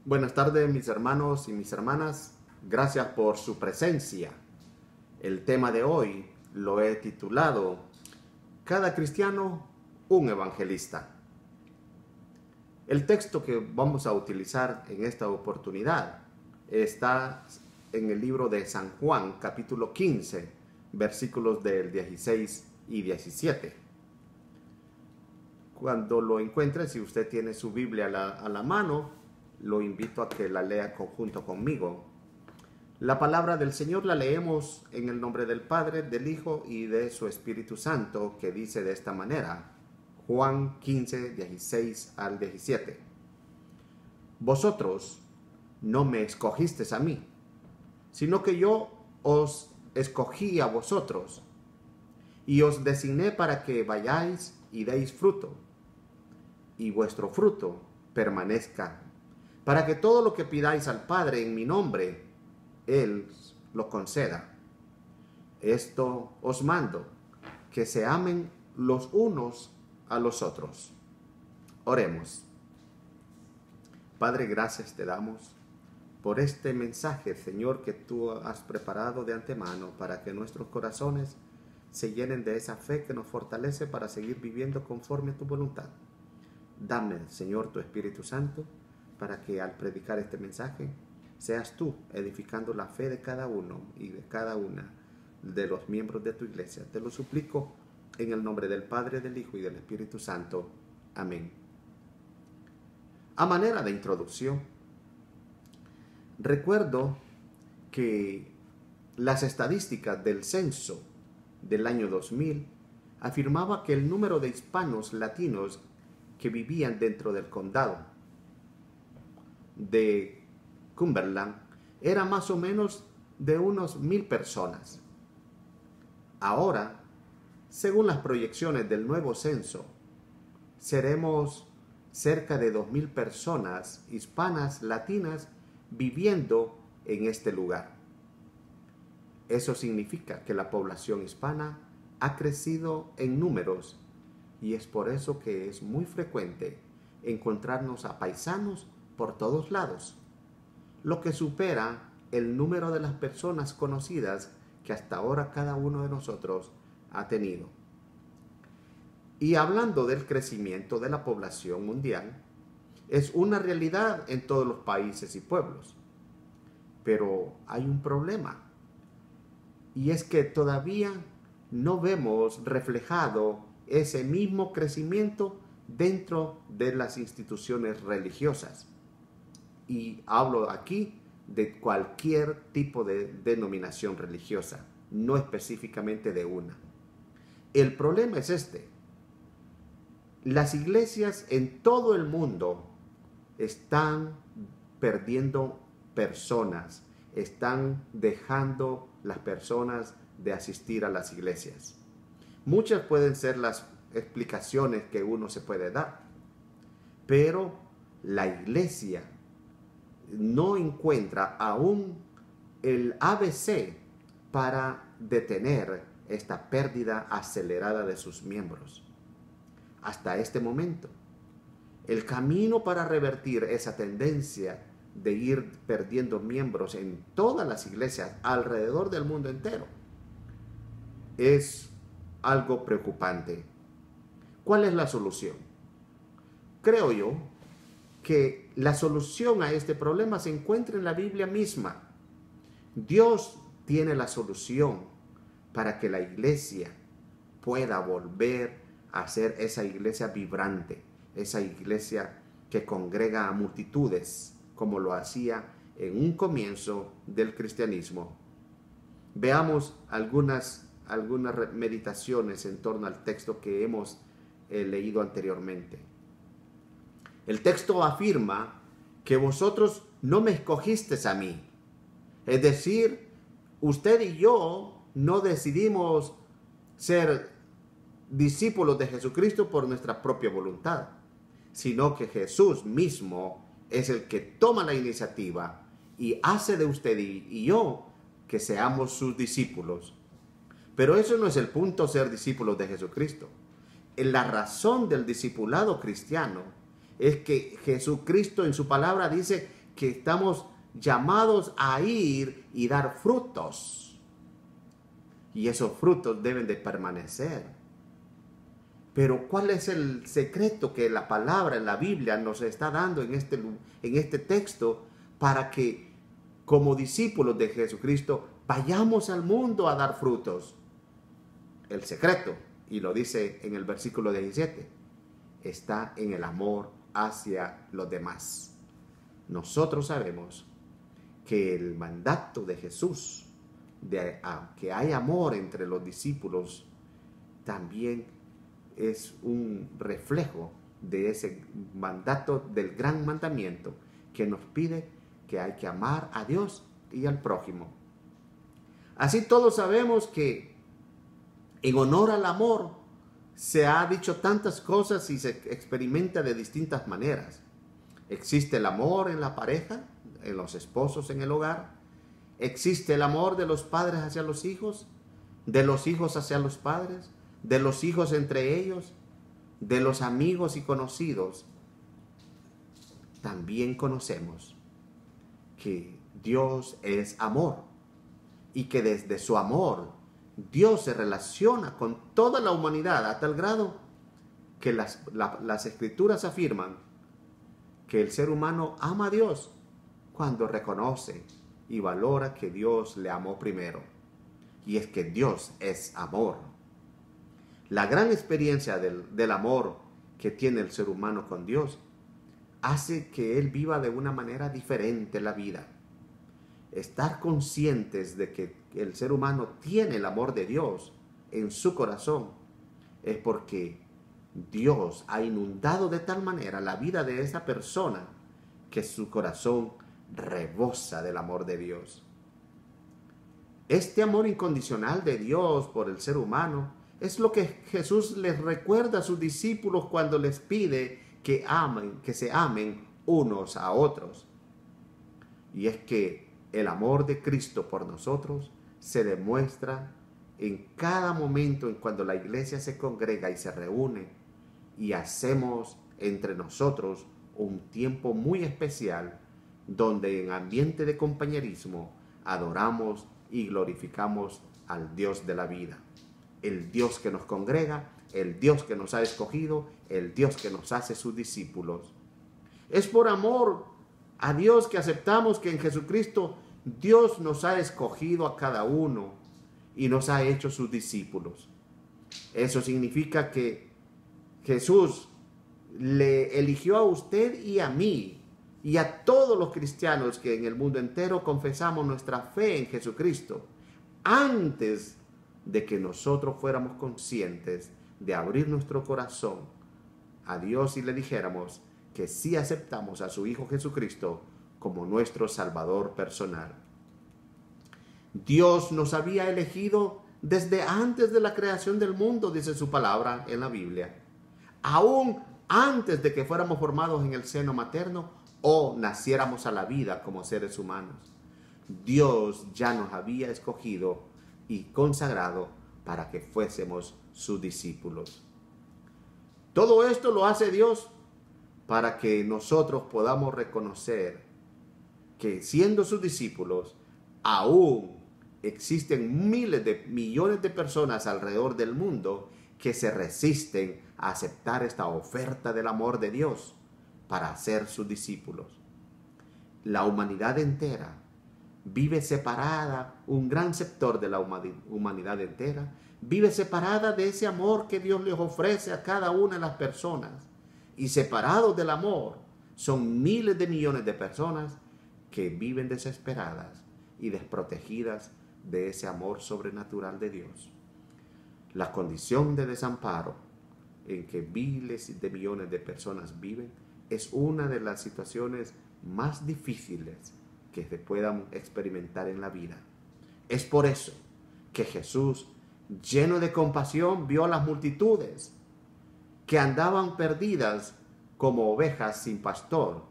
Buenas tardes, mis hermanos y mis hermanas. Gracias por su presencia. El tema de hoy lo he titulado Cada cristiano, un evangelista. El texto que vamos a utilizar en esta oportunidad está en el libro de San Juan, capítulo 15, versículos del 16 y 17. Cuando lo encuentre, si usted tiene su Biblia a la mano, lo invito a que la lea junto conmigo. La palabra del Señor la leemos en el nombre del Padre, del Hijo y de su Espíritu Santo, que dice de esta manera, Juan 15, 16 al 17. Vosotros no me escogisteis a mí, sino que yo os escogí a vosotros, y os designé para que vayáis y deis fruto, y vuestro fruto permanezca, para que todo lo que pidáis al Padre en mi nombre, Él lo conceda. Esto os mando, que se amen los unos a los otros. Oremos. Padre, gracias te damos por este mensaje, Señor, que tú has preparado de antemano para que nuestros corazones se llenen de esa fe que nos fortalece para seguir viviendo conforme a tu voluntad. Dame, Señor, tu Espíritu Santo, para que al predicar este mensaje seas tú edificando la fe de cada uno y de cada una de los miembros de tu iglesia. Te lo suplico en el nombre del Padre, del Hijo y del Espíritu Santo. Amén. A manera de introducción, recuerdo que las estadísticas del censo del año 2000 afirmaba que el número de hispanos latinos que vivían dentro del condado de Cumberland era más o menos de unos 1,000 personas. Ahora, según las proyecciones del nuevo censo, seremos cerca de 2,000 personas hispanas latinas viviendo en este lugar. Eso significa que la población hispana ha crecido en números, y es por eso que es muy frecuente encontrarnos a paisanos por todos lados, lo que supera el número de las personas conocidas que hasta ahora cada uno de nosotros ha tenido. Y hablando del crecimiento de la población mundial, es una realidad en todos los países y pueblos. Pero hay un problema, y es que todavía no vemos reflejado ese mismo crecimiento dentro de las instituciones religiosas. Y hablo aquí de cualquier tipo de denominación religiosa, no específicamente de una. El problema es este. Las iglesias en todo el mundo están perdiendo personas, están dejando las personas de asistir a las iglesias. Muchas pueden ser las explicaciones que uno se puede dar, pero la iglesia no encuentra aún el ABC para detener esta pérdida acelerada de sus miembros. Hasta este momento, el camino para revertir esa tendencia de ir perdiendo miembros en todas las iglesias alrededor del mundo entero es algo preocupante. ¿Cuál es la solución? Creo yo que la solución a este problema se encuentra en la Biblia misma. Dios tiene la solución para que la iglesia pueda volver a ser esa iglesia vibrante, esa iglesia que congrega a multitudes, como lo hacía en un comienzo del cristianismo. Veamos algunas meditaciones en torno al texto que hemos leído anteriormente. El texto afirma que vosotros no me escogisteis a mí. Es decir, usted y yo no decidimos ser discípulos de Jesucristo por nuestra propia voluntad, sino que Jesús mismo es el que toma la iniciativa y hace de usted y yo que seamos sus discípulos. Pero eso no es el punto, ser discípulos de Jesucristo. La razón del discipulado cristiano es que Jesucristo en su palabra dice que estamos llamados a ir y dar frutos. Y esos frutos deben de permanecer. Pero ¿cuál es el secreto que la palabra en la Biblia nos está dando en este texto para que como discípulos de Jesucristo vayamos al mundo a dar frutos? El secreto, y lo dice en el versículo 17, está en el amor hacia los demás. Nosotros sabemos que el mandato de Jesús, de que hay amor entre los discípulos, también es un reflejo de ese mandato del gran mandamiento que nos pide que hay que amar a Dios y al prójimo. Así todos sabemos que en honor al amor se ha dicho tantas cosas y se experimenta de distintas maneras. Existe el amor en la pareja, en los esposos en el hogar. Existe el amor de los padres hacia los hijos, de los hijos hacia los padres, de los hijos entre ellos, de los amigos y conocidos. También conocemos que Dios es amor y que desde su amor Dios se relaciona con toda la humanidad a tal grado que las escrituras afirman que el ser humano ama a Dios cuando reconoce y valora que Dios le amó primero. Y es que Dios es amor. La gran experiencia del amor que tiene el ser humano con Dios hace que él viva de una manera diferente la vida. Estar conscientes de que el ser humano tiene el amor de Dios en su corazón es porque Dios ha inundado de tal manera la vida de esa persona que su corazón rebosa del amor de Dios. Este amor incondicional de Dios por el ser humano es lo que Jesús les recuerda a sus discípulos cuando les pide que amen, que se amen unos a otros. Y es que el amor de Cristo por nosotros se demuestra en cada momento en cuando la iglesia se congrega y se reúne y hacemos entre nosotros un tiempo muy especial donde en ambiente de compañerismo adoramos y glorificamos al Dios de la vida, el Dios que nos congrega, el Dios que nos ha escogido, el Dios que nos hace sus discípulos. Es por amor a Dios que aceptamos que en Jesucristo Dios nos ha escogido a cada uno y nos ha hecho sus discípulos. Eso significa que Jesús le eligió a usted y a mí y a todos los cristianos que en el mundo entero confesamos nuestra fe en Jesucristo antes de que nosotros fuéramos conscientes de abrir nuestro corazón a Dios y le dijéramos que sí aceptamos a su Hijo Jesucristo como nuestro Salvador personal. Dios nos había elegido desde antes de la creación del mundo, dice su palabra en la Biblia. Aún antes de que fuéramos formados en el seno materno o naciéramos a la vida como seres humanos. Dios ya nos había escogido y consagrado para que fuésemos sus discípulos. Todo esto lo hace Dios para que nosotros podamos reconocer que siendo sus discípulos, aún existen miles de millones de personas alrededor del mundo que se resisten a aceptar esta oferta del amor de Dios para ser sus discípulos. La humanidad entera vive separada, un gran sector de la humanidad entera vive separada de ese amor que Dios les ofrece a cada una de las personas. Y separados del amor son miles de millones de personas que viven desesperadas y desprotegidas de ese amor sobrenatural de Dios. La condición de desamparo en que miles de millones de personas viven es una de las situaciones más difíciles que se puedan experimentar en la vida. Es por eso que Jesús, lleno de compasión, vio a las multitudes que andaban perdidas como ovejas sin pastor.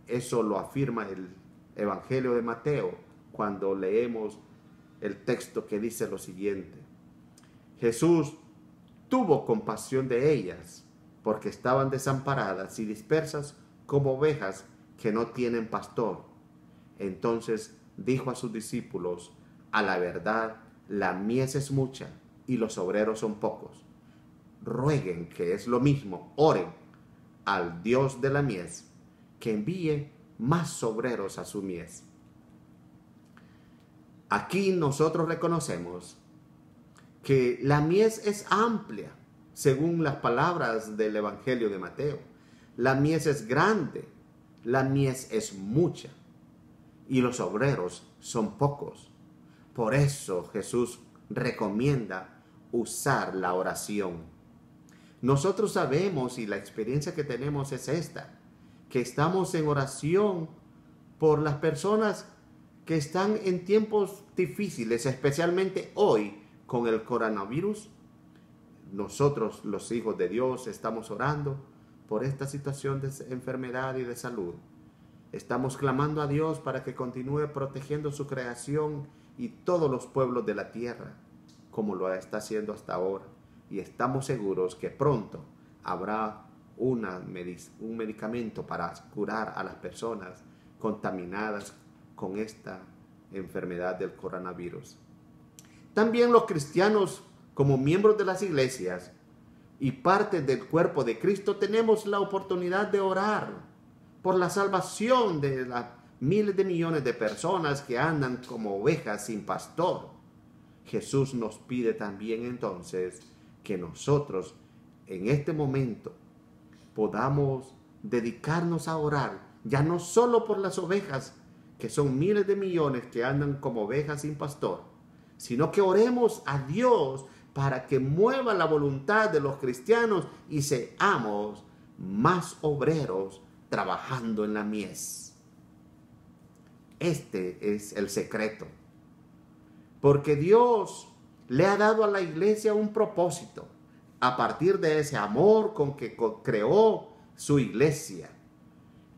Eso lo afirma el Evangelio de Mateo cuando leemos el texto que dice lo siguiente: Jesús tuvo compasión de ellas porque estaban desamparadas y dispersas como ovejas que no tienen pastor. Entonces dijo a sus discípulos: a la verdad, la mies es mucha y los obreros son pocos. Rueguen, que es lo mismo, oren al Dios de la mies, que envíe más obreros a su mies. Aquí nosotros reconocemos que la mies es amplia, según las palabras del Evangelio de Mateo. La mies es grande, la mies es mucha, y los obreros son pocos. Por eso Jesús recomienda usar la oración. Nosotros sabemos, y la experiencia que tenemos es esta, que estamos en oración por las personas que están en tiempos difíciles, especialmente hoy con el coronavirus. Nosotros, los hijos de Dios, estamos orando por esta situación de enfermedad y de salud. Estamos clamando a Dios para que continúe protegiendo su creación y todos los pueblos de la tierra, como lo está haciendo hasta ahora. Y estamos seguros que pronto habrá un medicamento para curar a las personas contaminadas con esta enfermedad del coronavirus. También los cristianos, como miembros de las iglesias y parte del cuerpo de Cristo, tenemos la oportunidad de orar por la salvación de las miles de millones de personas que andan como ovejas sin pastor. Jesús nos pide también entonces que nosotros en este momento podamos dedicarnos a orar, ya no solo por las ovejas, que son miles de millones que andan como ovejas sin pastor, sino que oremos a Dios para que mueva la voluntad de los cristianos y seamos más obreros trabajando en la mies. Este es el secreto, porque Dios le ha dado a la iglesia un propósito a partir de ese amor con que creó su iglesia.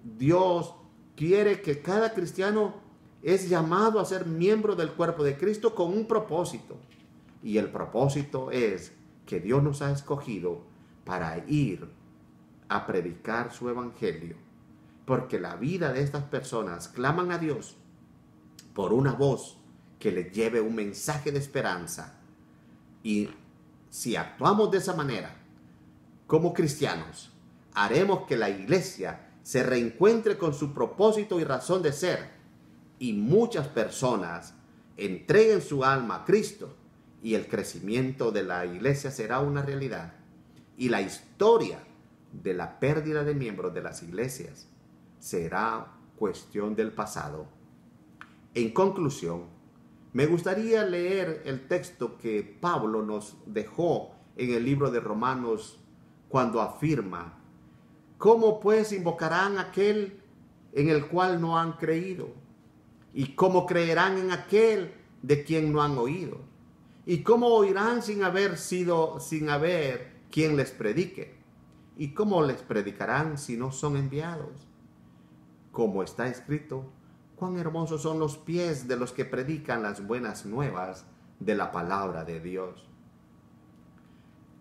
Dios quiere que cada cristiano es llamado a ser miembro del cuerpo de Cristo con un propósito. Y el propósito es que Dios nos ha escogido para ir a predicar su evangelio. Porque la vida de estas personas claman a Dios por una voz que les lleve un mensaje de esperanza. Y si actuamos de esa manera, como cristianos, haremos que la iglesia se reencuentre con su propósito y razón de ser, y muchas personas entreguen su alma a Cristo, y el crecimiento de la iglesia será una realidad. Y la historia de la pérdida de miembros de las iglesias será cuestión del pasado. En conclusión, me gustaría leer el texto que Pablo nos dejó en el libro de Romanos cuando afirma: ¿cómo pues invocarán a aquel en el cual no han creído? ¿Y cómo creerán en aquel de quien no han oído? ¿Y cómo oirán sin haber quien les predique? ¿Y cómo les predicarán si no son enviados? Como está escrito: cuán hermosos son los pies de los que predican las buenas nuevas de la palabra de Dios.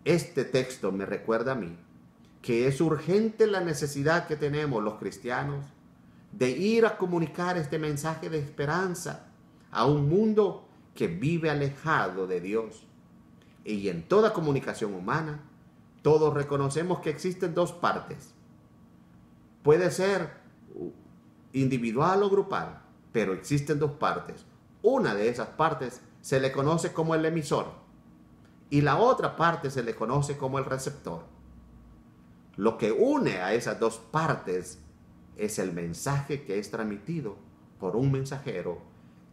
Este texto me recuerda a mí que es urgente la necesidad que tenemos los cristianos de ir a comunicar este mensaje de esperanza a un mundo que vive alejado de Dios. Y en toda comunicación humana, todos reconocemos que existen dos partes. Puede ser individual o grupal, pero existen dos partes. Una de esas partes se le conoce como el emisor y la otra parte se le conoce como el receptor. Lo que une a esas dos partes es el mensaje que es transmitido por un mensajero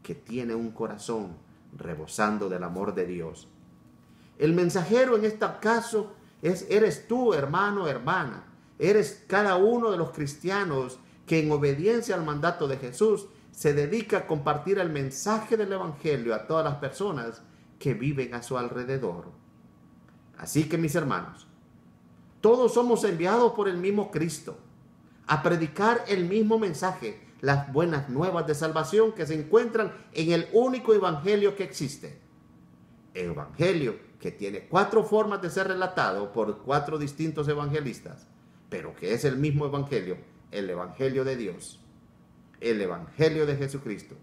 que tiene un corazón rebosando del amor de Dios. El mensajero en este caso eres tú, hermano, hermana. Eres cada uno de los cristianos que en obediencia al mandato de Jesús se dedica a compartir el mensaje del evangelio a todas las personas que viven a su alrededor. Así que, mis hermanos, todos somos enviados por el mismo Cristo a predicar el mismo mensaje, las buenas nuevas de salvación que se encuentran en el único evangelio que existe. El evangelio que tiene 4 formas de ser relatado por 4 distintos evangelistas, pero que es el mismo evangelio, el evangelio de Dios. el Evangelio de Jesucristo.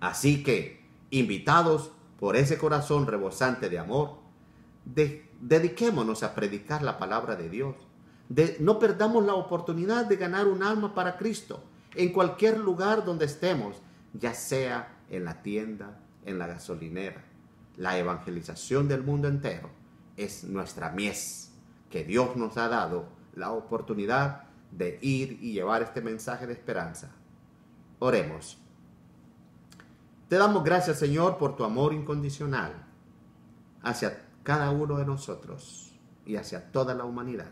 Así que, invitados por ese corazón rebosante de amor, dediquémonos a predicar la palabra de Dios. No perdamos la oportunidad de ganar un alma para Cristo en cualquier lugar donde estemos, ya sea en la tienda, en la gasolinera. La evangelización del mundo entero es nuestra mies, que Dios nos ha dado la oportunidad de ir y llevar este mensaje de esperanza. Oremos. Te damos gracias, Señor, por tu amor incondicional hacia cada uno de nosotros y hacia toda la humanidad.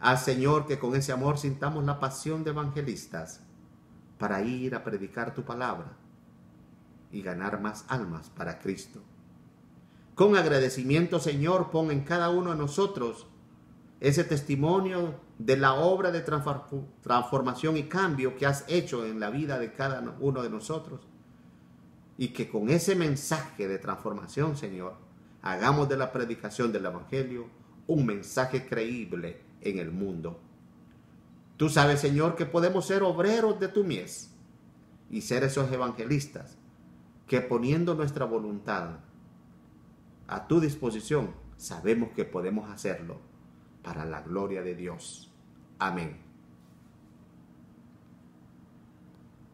Haz, Señor, que con ese amor sintamos la pasión de evangelistas para ir a predicar tu palabra y ganar más almas para Cristo. Con agradecimiento, Señor, pon en cada uno de nosotros ese testimonio de la obra de transformación y cambio que has hecho en la vida de cada uno de nosotros. Y que con ese mensaje de transformación, Señor, hagamos de la predicación del Evangelio un mensaje creíble en el mundo. Tú sabes, Señor, que podemos ser obreros de tu mies y ser esos evangelistas que, poniendo nuestra voluntad a tu disposición, sabemos que podemos hacerlo para la gloria de Dios. Amén.